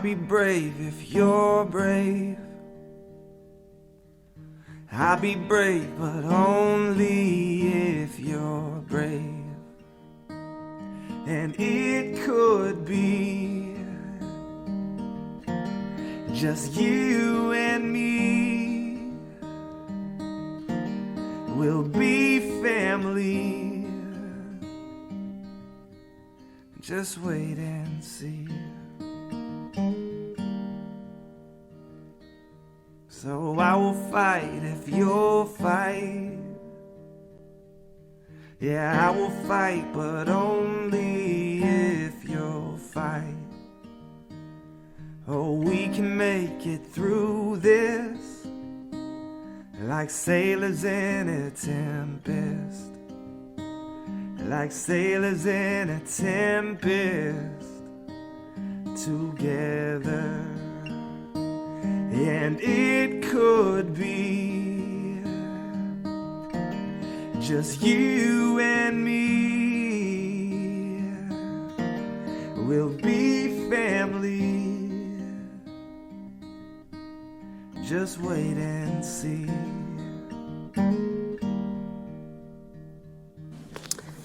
be brave if you're brave. I'll be brave, but only if you're brave. And it could be just you and me. We'll be family. Just wait and see. So I will fight if you'll fight. Yeah, I will fight, but only if you'll fight. Oh, we can make it through this like sailors in a tempest. Like sailors in a tempest together. And it could be just you and me. We'll be family. Just wait and see.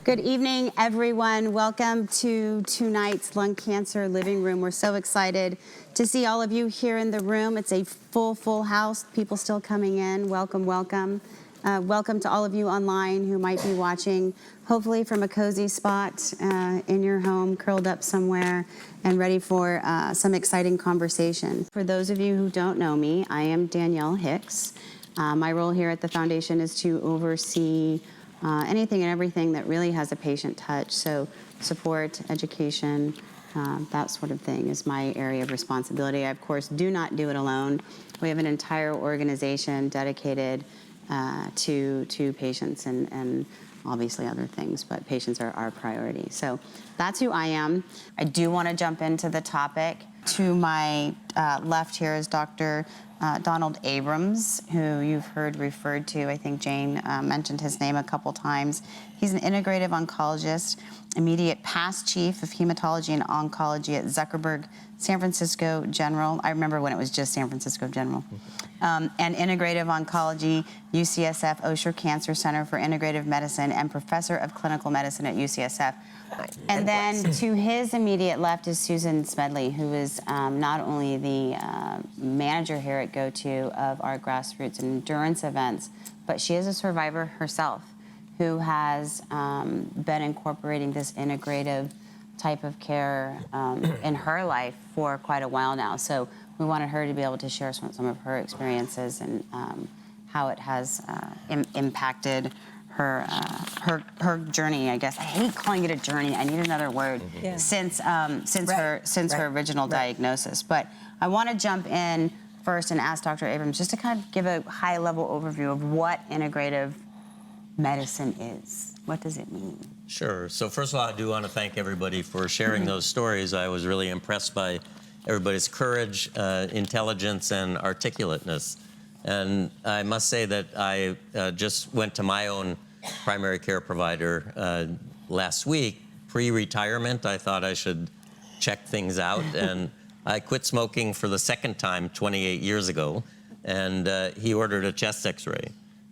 Good evening, everyone. Welcome to tonight's Lung Cancer Living Room. We're so excited to see all of you here in the room. It's a full house. People still coming in. Welcome, welcome. Welcome to all of you online who might be watching, hopefully from a cozy spot in your home, curled up somewhere, and ready for some exciting conversation. For those of you who don't know me, I am Danielle Hicks. My role here at the foundation is to oversee anything and everything that really has a patient touch. So support, education, that sort of thing is my area of responsibility. I, of course, do not do it alone. We have an entire organization dedicated to patients and obviously other things, but patients are our priority. So that's who I am. I do want to jump into the topic. To my left here is Dr. Donald Abrams, who you've heard referred to. I think Jane mentioned his name a couple times. He's an integrative oncologist, immediate past chief of hematology and oncology at Zuckerberg San Francisco General. I remember when it was just San Francisco General. And integrative oncology, UCSF Osher Cancer Center for Integrative Medicine, and professor of clinical medicine at UCSF. And then to his immediate left is Susan Smedley, who is not only the manager here at GoTo of our grassroots endurance events, but she is a survivor herself who has been incorporating this integrative type of care in her life for quite a while now. So we wanted her to be able to share some of her experiences and how it has impacted her journey, I guess. I hate calling it a journey. I need another word. Yeah. Since her original diagnosis. But I want to jump in first and ask Dr. Abrams just to kind of give a high-level overview of what integrative medicine is. What does it mean? Sure. So first of all, I do want to thank everybody for sharing those stories. I was really impressed by everybody's courage, intelligence, and articulateness. And I must say that I just went to my own primary care provider last week. Pre-retirement, I thought I should check things out. And I quit smoking for the second time 28 years ago. And he ordered a chest x-ray.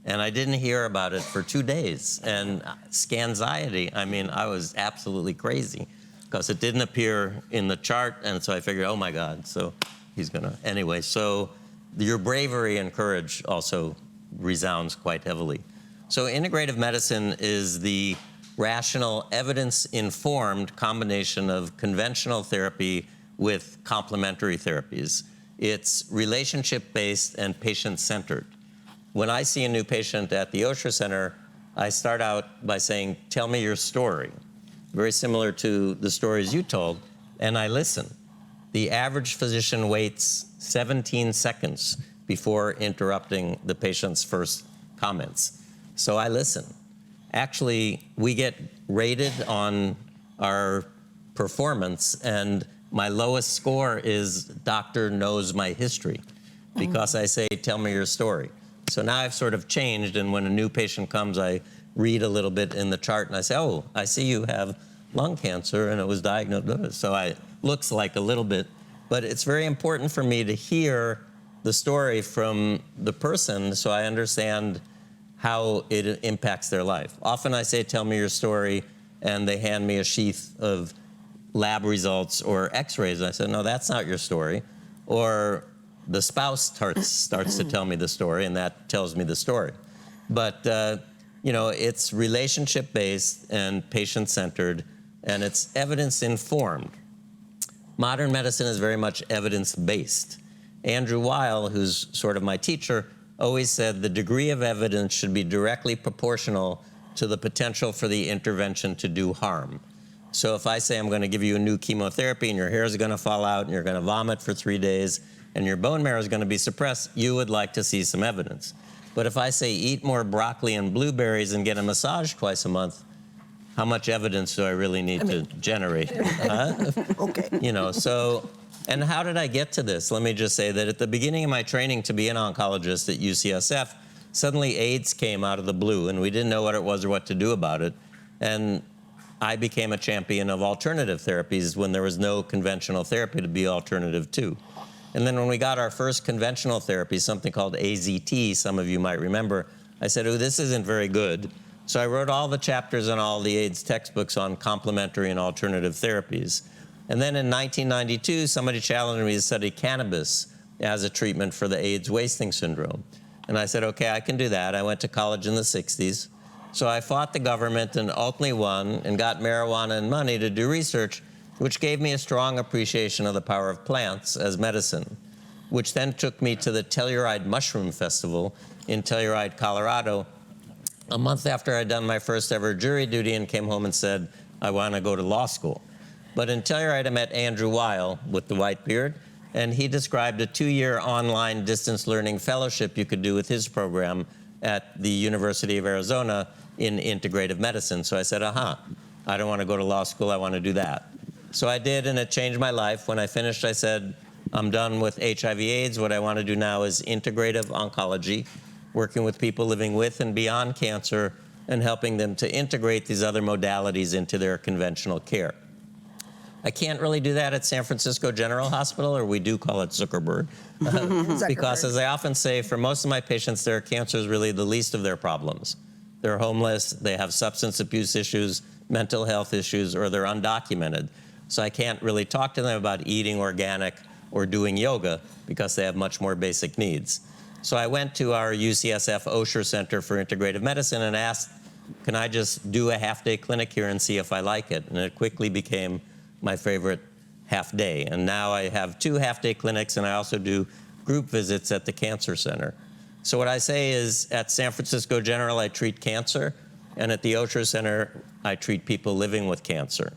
And I didn't hear about it for 2 days. And scanxiety, I mean, I was absolutely crazy because it didn't appear in the chart. And so I figured, oh my God, so he's gonna, anyway. So your bravery and courage also resounds quite heavily. So integrative medicine is the rational, evidence-informed combination of conventional therapy with complementary therapies. It's relationship-based and patient-centered. When I see a new patient at the Osher Center, I start out by saying, tell me your story. Very similar to the stories you told, and I listen. The average physician waits 17 seconds before interrupting the patient's first comments. So I listen. Actually, we get rated on our performance, and my lowest score is doctor knows my history, because I say, tell me your story. So now I've sort of changed, and when a new patient comes, I read a little bit in the chart, and I say, oh, I see you have lung cancer, and it was diagnosed. So it looks like a little bit But it's very important for me to hear the story from the person so I understand how it impacts their life. Often I say, tell me your story, and they hand me a sheath of lab results or x-rays. I said, no, that's not your story. Or the spouse starts to tell me the story, and that tells me the story. But it's relationship-based and patient-centered, and it's evidence-informed. Modern medicine is very much evidence-based. Andrew Weil, who's sort of my teacher, always said the degree of evidence should be directly proportional to the potential for the intervention to do harm. So if I say I'm going to give you a new chemotherapy and your hair is going to fall out and you're going to vomit for 3 days and your bone marrow is going to be suppressed, you would like to see some evidence. But if I say eat more broccoli and blueberries and get a massage twice a month, how much evidence do I really need to generate? Okay. And how did I get to this? Let me just say that at the beginning of my training to be an oncologist at UCSF, suddenly AIDS came out of the blue, and we didn't know what it was or what to do about it. And I became a champion of alternative therapies when there was no conventional therapy to be alternative to. And then when we got our first conventional therapy, something called AZT, some of you might remember, I said, oh, this isn't very good. So I wrote all the chapters in all the AIDS textbooks on complementary and alternative therapies. And then in 1992, somebody challenged me to study cannabis as a treatment for the AIDS wasting syndrome. And I said, okay, I can do that. I went to college in the 60s. So I fought the government and ultimately won and got marijuana and money to do research, which gave me a strong appreciation of the power of plants as medicine, which then took me to the Telluride Mushroom Festival in Telluride, Colorado, a month after I'd done my first ever jury duty and came home and said, I want to go to law school. But in Telluride, I met Andrew Weil with the white beard, and he described a 2-year online distance learning fellowship you could do with his program at the University of Arizona in integrative medicine. So I said, I don't want to go to law school, I want to do that. So I did, and it changed my life. When I finished, I said, I'm done with HIV/AIDS. What I want to do now is integrative oncology, working with people living with and beyond cancer and helping them to integrate these other modalities into their conventional care. I can't really do that at San Francisco General Hospital, or we do call it Zuckerberg, because as I often say, for most of my patients, their cancer is really the least of their problems. They're homeless, they have substance abuse issues, mental health issues, or they're undocumented. So I can't really talk to them about eating organic or doing yoga because they have much more basic needs. So I went to our UCSF Osher Center for Integrative Medicine and asked, can I just do a half-day clinic here and see if I like it? And it quickly became my favorite half day. And now I have 2 half-day clinics, and I also do group visits at the Cancer Center. So what I say is, at San Francisco General, I treat cancer, and at the Osher Center, I treat people living with cancer.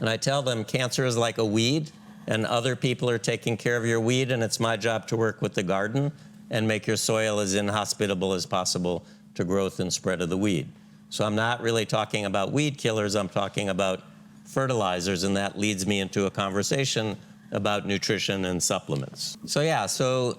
And I tell them cancer is like a weed, and other people are taking care of your weed, and it's my job to work with the garden and make your soil as inhospitable as possible to growth and spread of the weed. So I'm not really talking about weed killers, I'm talking about fertilizers, and that leads me into a conversation about nutrition and supplements. So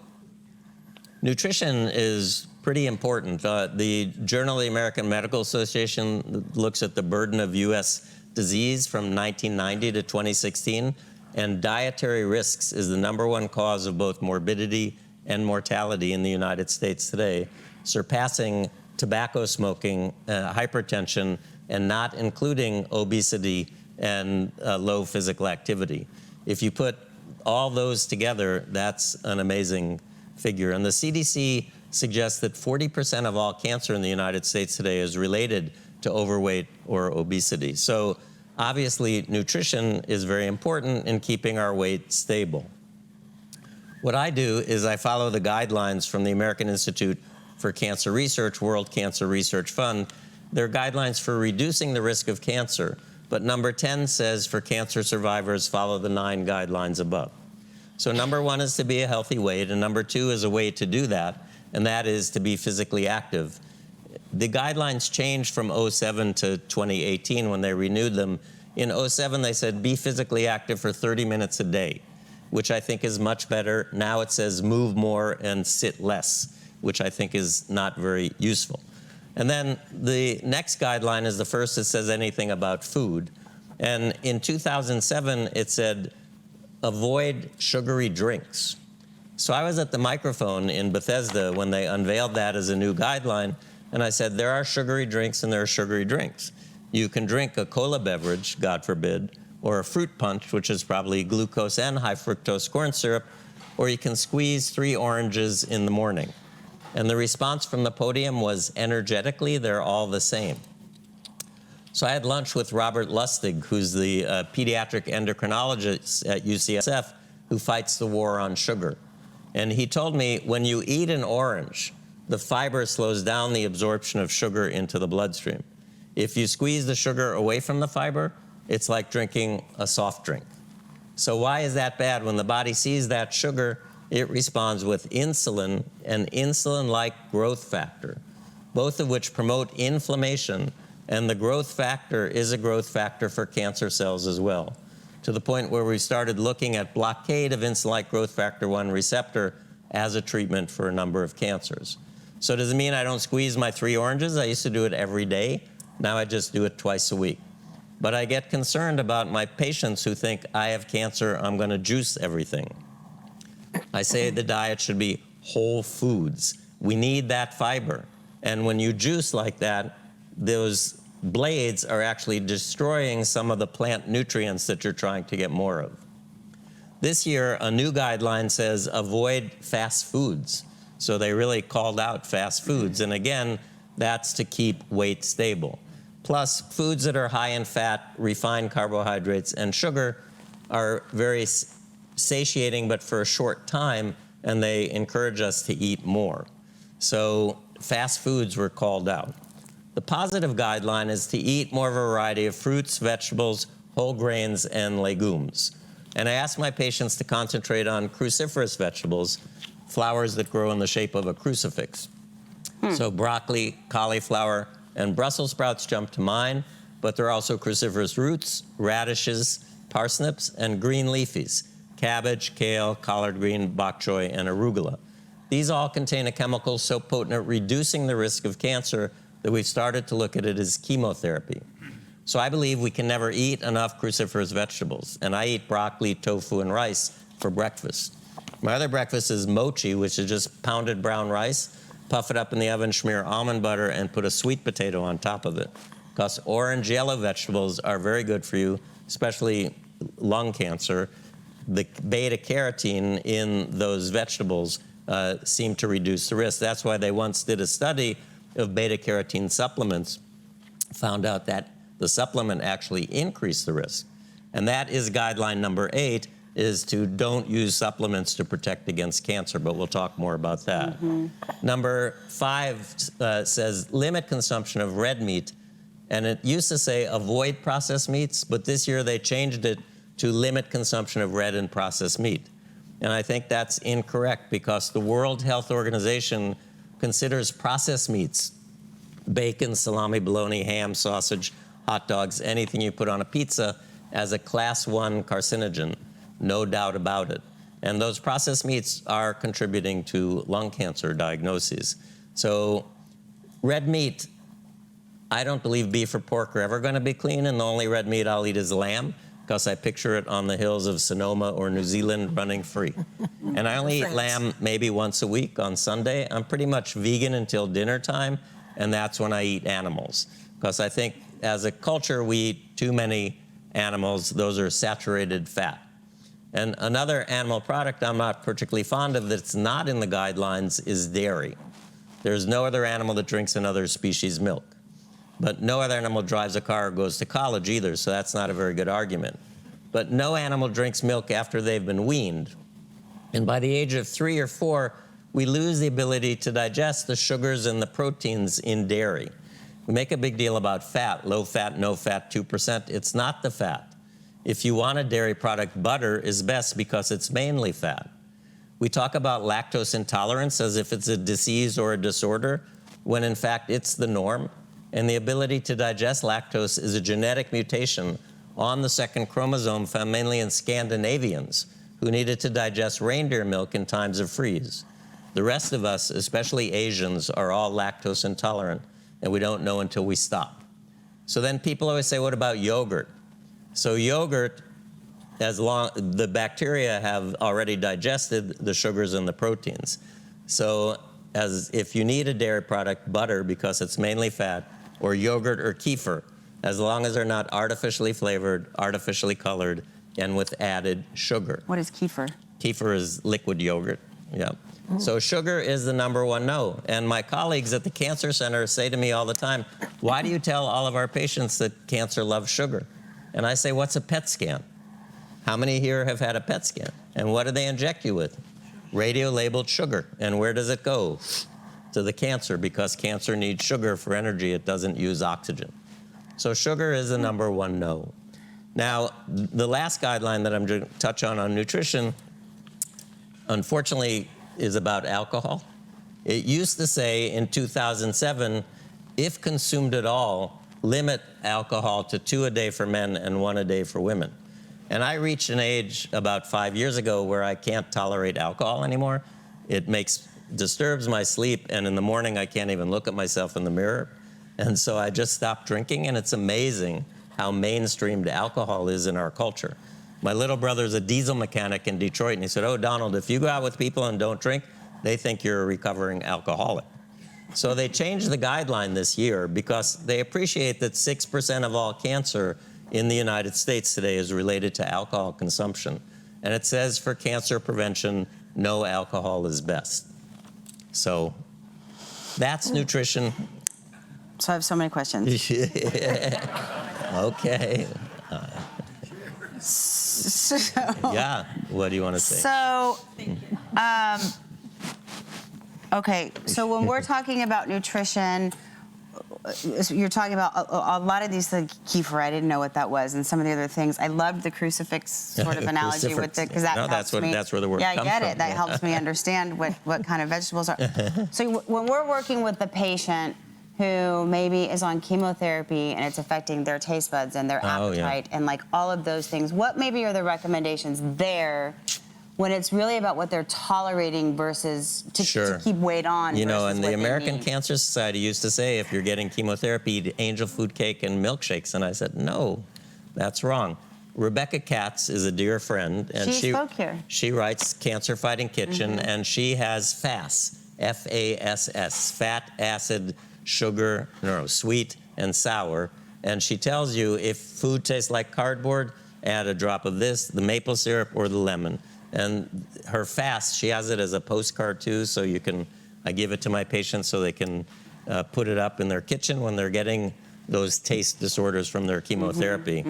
nutrition is pretty important. The Journal of the American Medical Association looks at the burden of U.S. disease from 1990 to 2016, and dietary risks is the #1 cause of both morbidity and mortality in the United States today, surpassing tobacco smoking, hypertension, and not including obesity and low physical activity. If you put all those together, that's an amazing figure. And the CDC suggests that 40% of all cancer in the United States today is related to overweight or obesity. So obviously, nutrition is very important in keeping our weight stable. What I do is I follow the guidelines from the American Institute for Cancer Research, World Cancer Research Fund. They're guidelines for reducing the risk of cancer. But number 10 says for cancer survivors, follow the 9 guidelines above. So #1 is to be a healthy weight, and #2 is a way to do that, and that is to be physically active. The guidelines changed from 2007 to 2018 when they renewed them. In 2007, they said be physically active for 30 minutes a day, which I think is much better. Now it says move more and sit less, which I think is not very useful. And then the next guideline is the first that says anything about food. And in 2007, it said avoid sugary drinks. So I was at the microphone in Bethesda when they unveiled that as a new guideline, and I said, there are sugary drinks and there are sugary drinks. You can drink a cola beverage, God forbid, or a fruit punch, which is probably glucose and high fructose corn syrup, or you can squeeze 3 oranges in the morning. And the response from the podium was, energetically, they're all the same. So I had lunch with Robert Lustig, who's the pediatric endocrinologist at UCSF who fights the war on sugar. And he told me, when you eat an orange, the fiber slows down the absorption of sugar into the bloodstream. If you squeeze the sugar away from the fiber, it's like drinking a soft drink. So why is that bad? When the body sees that sugar, it responds with insulin and insulin-like growth factor, both of which promote inflammation, and the growth factor is a growth factor for cancer cells as well, to the point where we started looking at blockade of insulin-like growth factor 1 receptor as a treatment for a number of cancers. So does it mean I don't squeeze my 3 oranges? I used to do it every day. Now I just do it twice a week. But I get concerned about my patients who think, I have cancer, I'm going to juice everything. I say the diet should be whole foods. We need that fiber. And when you juice like that, those blades are actually destroying some of the plant nutrients that you're trying to get more of. This year, a new guideline says avoid fast foods. So they really called out fast foods. And again, that's to keep weight stable. Plus, foods that are high in fat, refined carbohydrates, and sugar are very satiating, but for a short time, and they encourage us to eat more. So fast foods were called out. The positive guideline is to eat more variety of fruits, vegetables, whole grains, and legumes. And I ask my patients to concentrate on cruciferous vegetables, flowers that grow in the shape of a crucifix. So broccoli, cauliflower, and Brussels sprouts jump to mind, but there are also cruciferous roots, radishes, parsnips, and green leafies, cabbage, kale, collard green, bok choy, and arugula. These all contain a chemical so potent at reducing the risk of cancer that we've started to look at it as chemotherapy. So I believe we can never eat enough cruciferous vegetables, and I eat broccoli, tofu, and rice for breakfast. My other breakfast is mochi, which is just pounded brown rice, puff it up in the oven, smear almond butter, and put a sweet potato on top of it. Because orange yellow vegetables are very good for you, especially lung cancer. The beta carotene in those vegetables seem to reduce the risk. That's why they once did a study of beta carotene supplements, found out that the supplement actually increased the risk. And that is guideline number 8, is to don't use supplements to protect against cancer, but we'll talk more about that. Number 5 says limit consumption of red meat, and it used to say avoid processed meats, but this year they changed it to limit consumption of red and processed meat. And I think that's incorrect, because the World Health Organization considers processed meats, bacon, salami, bologna, ham, sausage, hot dogs, anything you put on a pizza, as a class 1 carcinogen, no doubt about it. And those processed meats are contributing to lung cancer diagnoses. So red meat, I don't believe beef or pork are ever going to be clean, and the only red meat I'll eat is lamb, because I picture it on the hills of Sonoma or New Zealand running free. And I only eat lamb maybe once a week on Sunday. I'm pretty much vegan until dinner time, and that's when I eat animals. Because I think as a culture, we eat too many animals. Those are saturated fat. And another animal product I'm not particularly fond of that's not in the guidelines is dairy. There's no other animal that drinks another species' milk. But no other animal drives a car or goes to college either, so that's not a very good argument. But no animal drinks milk after they've been weaned. And by the age of 3 or 4, we lose the ability to digest the sugars and the proteins in dairy. We make a big deal about fat, low fat, no fat, 2%. It's not the fat. If you want a dairy product, butter is best because it's mainly fat. We talk about lactose intolerance as if it's a disease or a disorder, when in fact it's the norm. And the ability to digest lactose is a genetic mutation on the 2nd chromosome found mainly in Scandinavians who needed to digest reindeer milk in times of freeze. The rest of us, especially Asians, are all lactose intolerant, and we don't know until we stop. So then people always say, what about yogurt? So yogurt the bacteria have already digested the sugars and the proteins. So if you need a dairy product, butter, because it's mainly fat, or yogurt or kefir, as long as they're not artificially flavored, artificially colored, and with added sugar. What is kefir? Kefir is liquid yogurt, yeah. So sugar is the #1 no. And my colleagues at the Cancer Center say to me all the time, why do you tell all of our patients that cancer loves sugar? And I say, what's a PET scan? How many here have had a PET scan? And what do they inject you with? Radio-labeled sugar. And where does it go? To the cancer, because cancer needs sugar for energy. It doesn't use oxygen. So sugar is the #1 no. Now, the last guideline that I'm going to touch on nutrition, unfortunately, is about alcohol. It used to say in 2007, if consumed at all, limit alcohol to 2 a day for men and 1 a day for women. And I reached an age about 5 years ago where I can't tolerate alcohol anymore. It disturbs my sleep, and in the morning I can't even look at myself in the mirror. And so I just stopped drinking, and it's amazing how mainstreamed alcohol is in our culture. My little brother's a diesel mechanic in Detroit, and he said, oh, Donald, if you go out with people and don't drink, they think you're a recovering alcoholic. So they changed the guideline this year because they appreciate that 6% of all cancer in the United States today is related to alcohol consumption. And it says for cancer prevention, no alcohol is best. So that's nutrition. So I have so many questions. Okay. Yeah, what do you want to say? So, okay, so when we're talking about nutrition, you're talking about a lot of these things, kefir, I didn't know what that was, and some of the other things. I loved the crucifix sort of analogy with it, because that helps me. That's where the word comes from. Yeah, I get it. That helps me understand what kind of vegetables are. So when we're working with the patient who maybe is on chemotherapy and it's affecting their taste buds and their appetite and like all of those things, what maybe are the recommendations there when it's really about what they're tolerating versus to keep weight on? You know, and the American Cancer Society used to say, if you're getting chemotherapy, eat angel food cake and milkshakes. And I said, no, that's wrong. Rebecca Katz is a dear friend, and she spoke here. She writes Cancer Fighting Kitchen, and she has FASS, F-A-S-S, fat, acid, sugar, sweet and sour. And she tells you if food tastes like cardboard, add a drop of this, the maple syrup or the lemon. And her fast, she has it as a postcard too, so I give it to my patients so they can put it up in their kitchen when they're getting those taste disorders from their chemotherapy.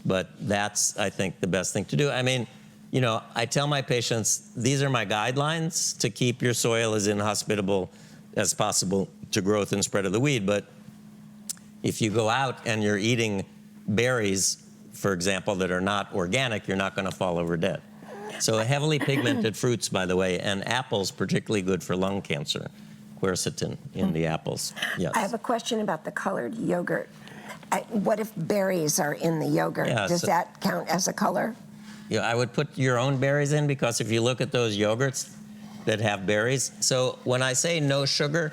But that's, I think, the best thing to do. I mean, you know, I tell my patients, these are my guidelines to keep your soil as inhospitable as possible to growth and spread of the weed. But if you go out and you're eating berries, for example, that are not organic, you're not going to fall over dead. So heavily pigmented fruits, by the way, and apples, particularly good for lung cancer. Quercetin in the apples. Yes. I have a question about the colored yogurt. What if berries are in the yogurt? Yeah, Does that count as a color? Yeah, I would put your own berries in, because if you look at those yogurts that have berries, so when I say no sugar,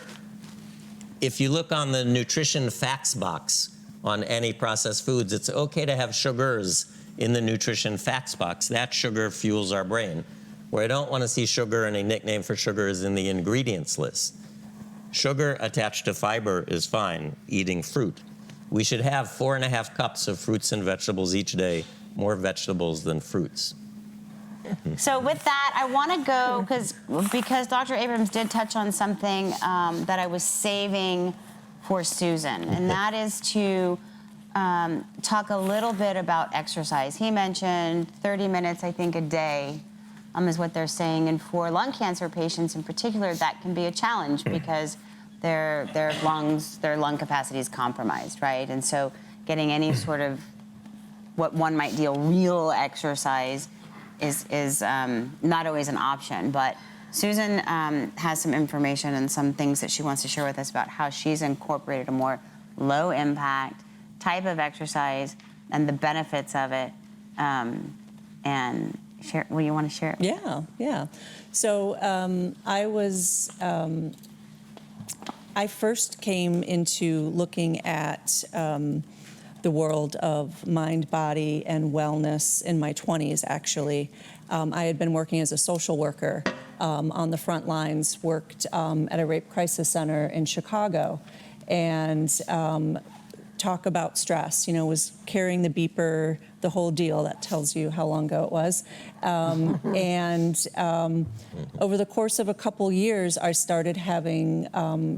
if you look on the nutrition facts box on any processed foods, it's okay to have sugars in the nutrition facts box. That sugar fuels our brain. Where I don't want to see sugar, and a nickname for sugar is in the ingredients list. Sugar attached to fiber is fine, eating fruit. We should have 4.5 cups of fruits and vegetables each day, more vegetables than fruits. So with that, I want to go, because Dr. Abrams did touch on something that I was saving for Susan, and that is to talk a little bit about exercise. He mentioned 30 minutes, I think, a day is what they're saying. And for lung cancer patients in particular, that can be a challenge because their lung capacity is compromised, right? And so getting any sort of what one might deal real exercise is not always an option. But Susan has some information and some things that she wants to share with us about how she's incorporated a more low impact type of exercise and the benefits of it. And share, will you want to share it? Yeah. So I first came into looking at the world of mind, body, and wellness in my 20s, actually. I had been working as a social worker on the front lines, worked at a rape crisis center in Chicago, and talk about stress, was carrying the beeper, the whole deal. That tells you how long ago it was. And over the course of a couple years, I started having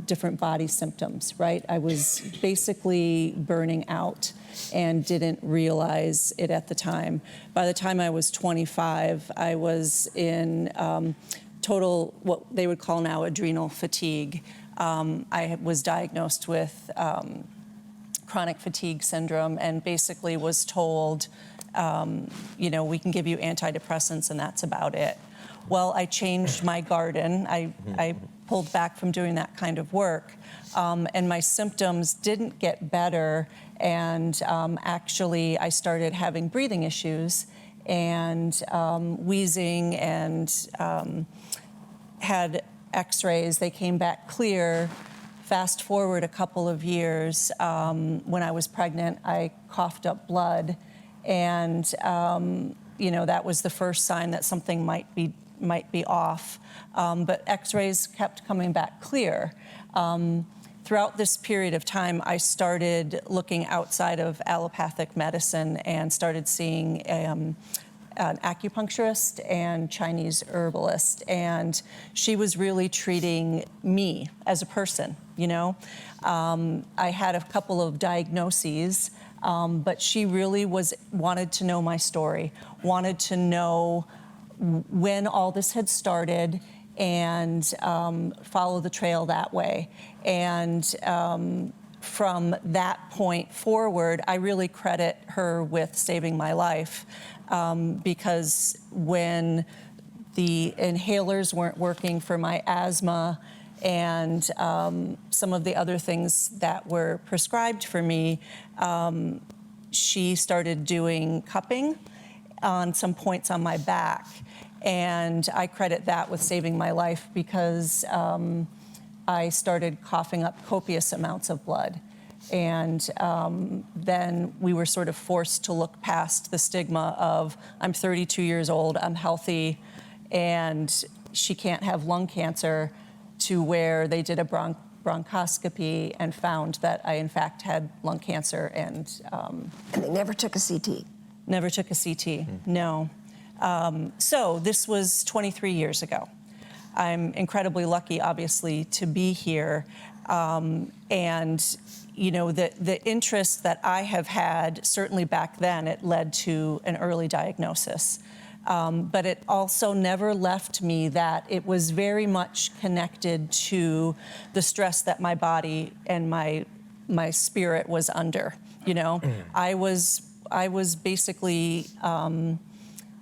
different body symptoms, right? I was basically burning out and didn't realize it at the time. By the time I was 25, I was in total, what they would call now adrenal fatigue. I was diagnosed with chronic fatigue syndrome and basically was told, we can give you antidepressants and that's about it. Well, I changed my garden. I pulled back from doing that kind of work, and my symptoms didn't get better, and actually I started having breathing issues and wheezing, and had x-rays. They came back clear. Fast forward a couple of years, when I was pregnant, I coughed up blood, and that was the first sign that something might be off. But X-rays kept coming back clear. Throughout this period of time, I started looking outside of allopathic medicine and started seeing an acupuncturist and Chinese herbalist, and she was really treating me as a person, I had a couple of diagnoses, but she really wanted to know my story, wanted to know when all this had started, and follow the trail that way. And from that point forward, I really credit her with saving my life, because when the inhalers weren't working for my asthma and some of the other things that were prescribed for me, she started doing cupping on some points on my back. And I credit that with saving my life, because I started coughing up copious amounts of blood. And then we were sort of forced to look past the stigma of, I'm 32 years old, I'm healthy, and she can't have lung cancer, to where they did a bronchoscopy and found that I, in fact, had lung cancer. And they never took a CT? Never took a CT, no. So this was 23 years ago. I'm incredibly lucky, obviously, to be here. And the interest that I have had, certainly back then, it led to an early diagnosis. But it also never left me that it was very much connected to the stress that my body and my spirit was under. I was basically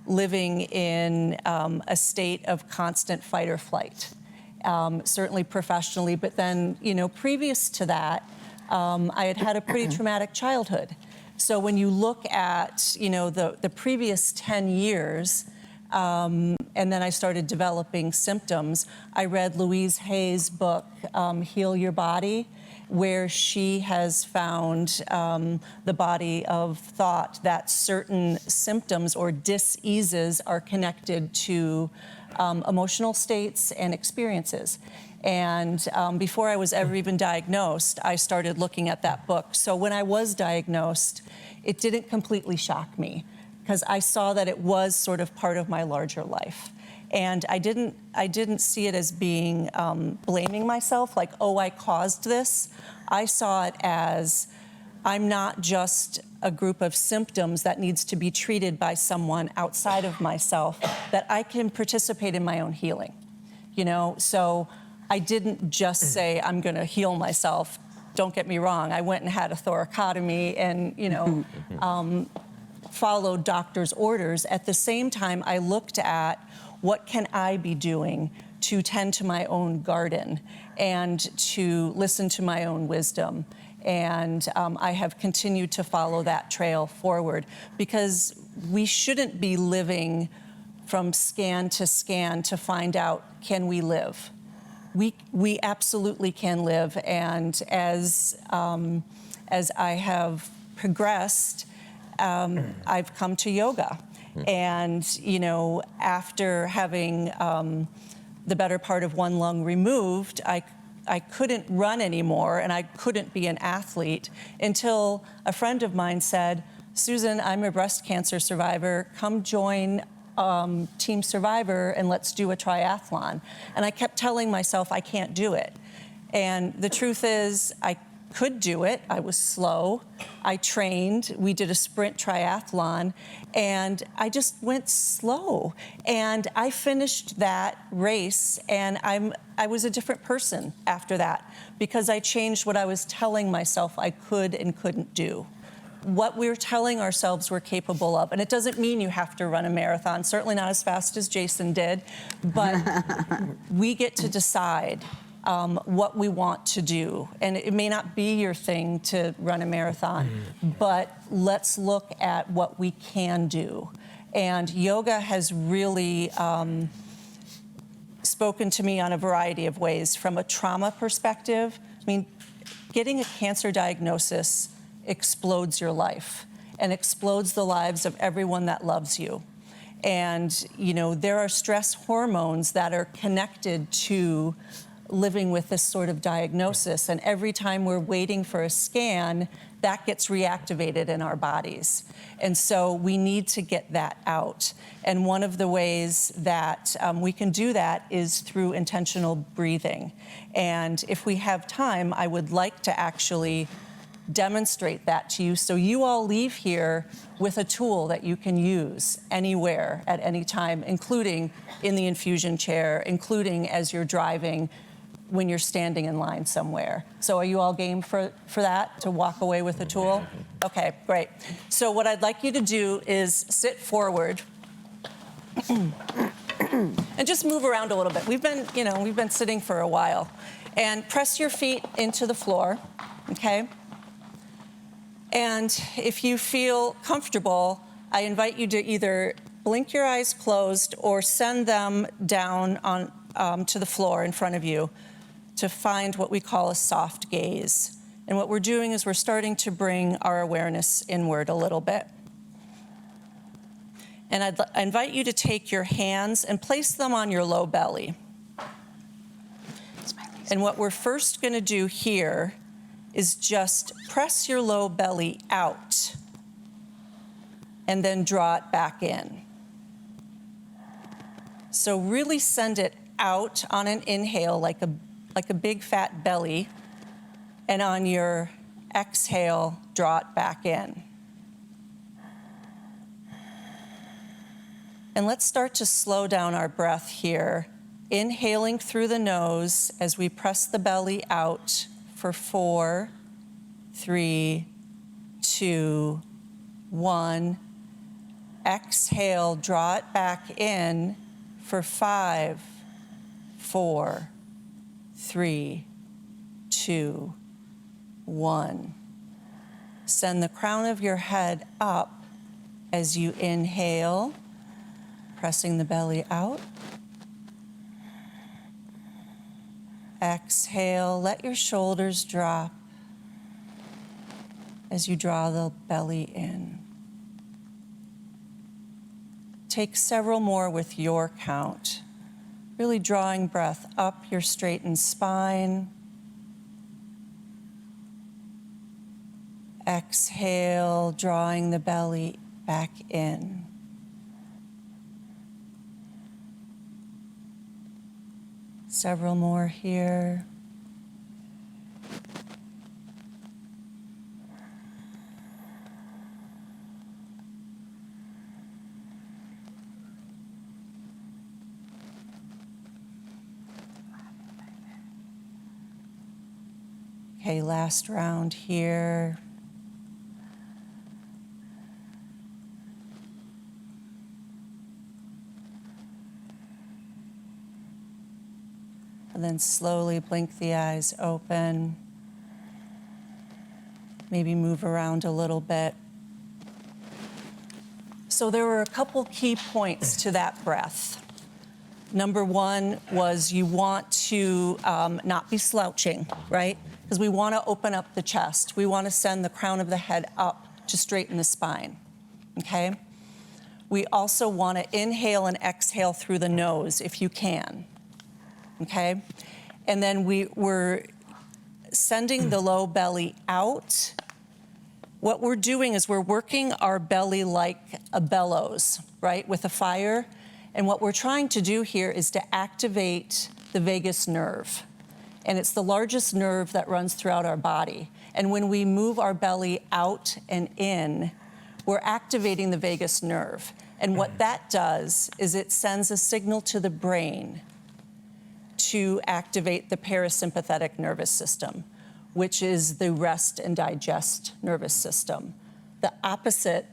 living in a state of constant fight or flight, certainly professionally. But then, previous to that, I had a pretty traumatic childhood. So when you look at, the previous 10 years, and then I started developing symptoms, I read Louise Hay's book, Heal Your Body, where she has found the body of thought that certain symptoms or dis-eases are connected to emotional states and experiences. And before I was ever even diagnosed, I started looking at that book. So when I was diagnosed, it didn't completely shock me, because I saw that it was sort of part of my larger life. And I didn't see it as being blaming myself, like, oh, I caused this. I saw it as, I'm not just a group of symptoms that needs to be treated by someone outside of myself, that I can participate in my own healing, So I didn't just say, I'm going to heal myself. Don't get me wrong. I went and had a thoracotomy and, followed doctor's orders. At the same time, I looked at, what can I be doing to tend to my own garden and to listen to my own wisdom? And I have continued to follow that trail forward, because we shouldn't be living from scan to find out, can we live? We absolutely can live. And as I have progressed, I've come to yoga. And, you know, after having the better part of one lung removed, I couldn't run anymore, and I couldn't be an athlete until a friend of mine said, Susan, I'm a breast cancer survivor. Come join Team Survivor and let's do a triathlon. And I kept telling myself I can't do it. And the truth is, I could do it. I was slow. I trained. We did a sprint triathlon, and I just went slow. And I finished that race, and I was a different person after that because I changed what I was telling myself I could and couldn't do. What we're telling ourselves we're capable of. And it doesn't mean you have to run a marathon, certainly not as fast as Jason did, but we get to decide what we want to do. And it may not be your thing to run a marathon, but let's look at what we can do. And yoga has really spoken to me on a variety of ways. From a trauma perspective, I mean, getting a cancer diagnosis explodes your life and explodes the lives of everyone that loves you. And, you know, there are stress hormones that are connected to living with this sort of diagnosis. And every time we're waiting for a scan, that gets reactivated in our bodies. And so we need to get that out. And one of the ways that we can do that is through intentional breathing. And if we have time, I would like to actually demonstrate that to you so you all leave here with a tool that you can use anywhere at any time, including in the infusion chair, including as you're driving, when you're standing in line somewhere. So are you all game for that, to walk away with a tool? Okay, great. So what I'd like you to do is sit forward and just move around a little bit. We've been sitting for a while. And press your feet into the floor, okay? And if you feel comfortable, I invite you to either blink your eyes closed or send them down on to the floor in front of you to find what we call a soft gaze. And what we're doing is we're starting to bring our awareness inward a little bit. And I invite you to take your hands and place them on your low belly. And what we're first going to do here is just press your low belly out and then draw it back in. So really send it out on an inhale like a big fat belly, and on your exhale, draw it back in. And let's start to slow down our breath here, inhaling through the nose as we press the belly out for 4, 3, 2, 1. Exhale, draw it back in for 5, 4, 3, 2, 1. Send the crown of your head up as you inhale, pressing the belly out. Exhale, let your shoulders drop as you draw the belly in. Take several more with your count, really drawing breath up your straightened spine. Exhale, drawing the belly back in. Several more here. Okay, last round here. And then slowly blink the eyes open. Maybe move around a little bit. So there were a couple key points to that breath. Number one was you want to not be slouching, right? because we want to open up the chest. We want to send the crown of the head up to straighten the spine, okay? We also want to inhale and exhale through the nose if you can, okay? And then we're sending the low belly out. What we're doing is we're working our belly like a bellows, right, with a fire. And what we're trying to do here is to activate the vagus nerve. And it's the largest nerve that runs throughout our body. And when we move our belly out and in, we're activating the vagus nerve. And what that does is it sends a signal to the brain to activate the parasympathetic nervous system, which is the rest and digest nervous system. The opposite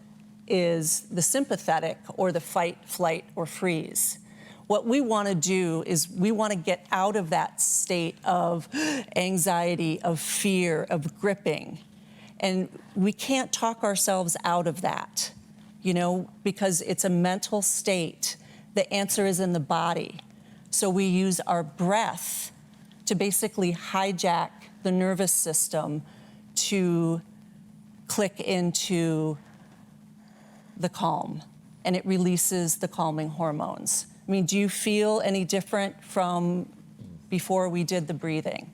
is the sympathetic, or the fight, flight, or freeze. What we want to do is we want to get out of that state of anxiety, of fear, of gripping. And we can't talk ourselves out of that, you know, because it's a mental state. The answer is in the body. So we use our breath to basically hijack the nervous system to click into the calm, and it releases the calming hormones. I mean, do you feel any different from before we did the breathing?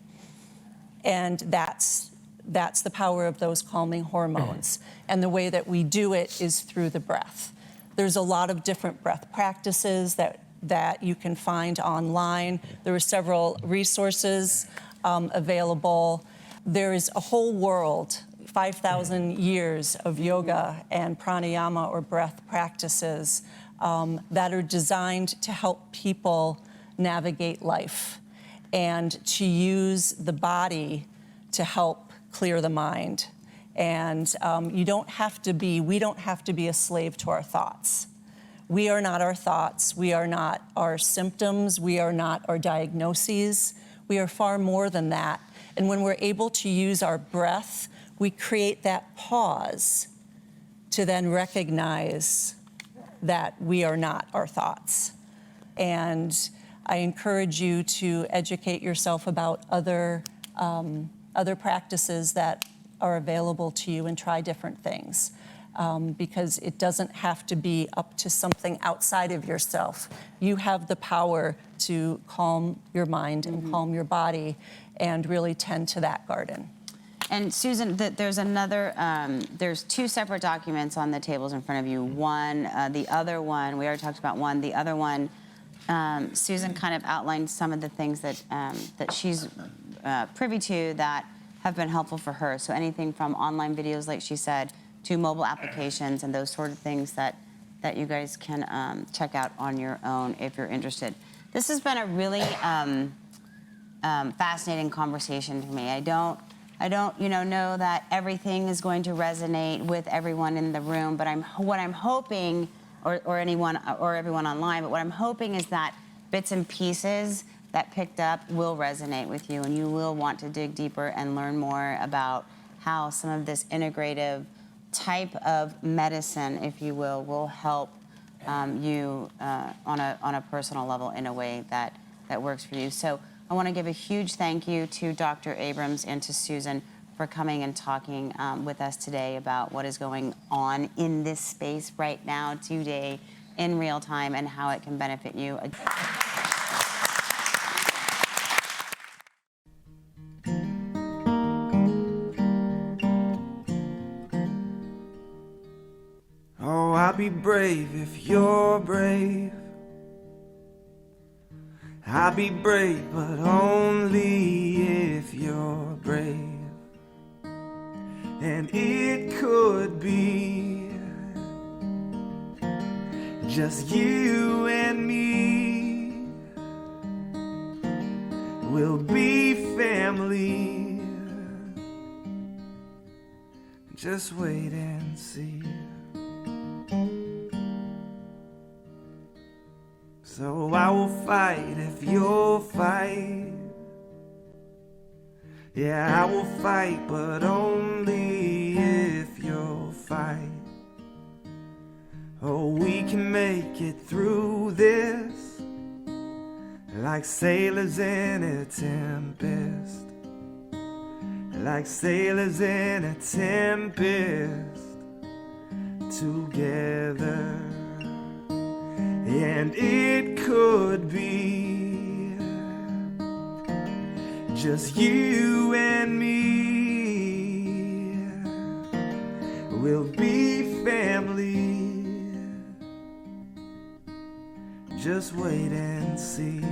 And that's the power of those calming hormones. And the way that we do it is through the breath. There's a lot of different breath practices that you can find online. There are several resources available. There is a whole world, 5,000 years of yoga and pranayama, or breath practices, that are designed to help people navigate life and to use the body to help clear the mind. And we don't have to be a slave to our thoughts. We are not our thoughts. We are not our symptoms. We are not our diagnoses. We are far more than that. And when we're able to use our breath, we create that pause to then recognize that we are not our thoughts. And I encourage you to educate yourself about other practices that are available to you and try different things. Because it doesn't have to be up to something outside of yourself. You have the power to calm your mind and calm your body and really tend to that garden. And Susan, there's two separate documents on the tables in front of you. One, the other one, we already talked about one. The other one, Susan kind of outlined some of the things that she's privy to that have been helpful for her. So anything from online videos, like she said, to mobile applications and those sort of things that you guys can check out on your own if you're interested. This has been a really fascinating conversation to me. I don't know that everything is going to resonate with everyone in the room, but what I'm hoping, or anyone or everyone online, but what I'm hoping is that bits and pieces that picked up will resonate with you, and you will want to dig deeper and learn more about how some of this integrative type of medicine, if you will help you on a personal level in a way that works for you. So I want to give a huge thank you to Dr. Abrams and to Susan for coming and talking with us today about what is going on in this space right now, today, in real time, and how it can benefit you. Oh, I'll be brave if you're brave. I'll be brave, but only if you're brave. And it could be just you and me. We'll be family. Just wait and see. So I will fight if you'll fight. Yeah, I will fight, but only if you'll fight. Oh, we can make it through this like sailors in a tempest. like sailors in a tempest together. And it could be just you and me. We'll be family. Just wait and see.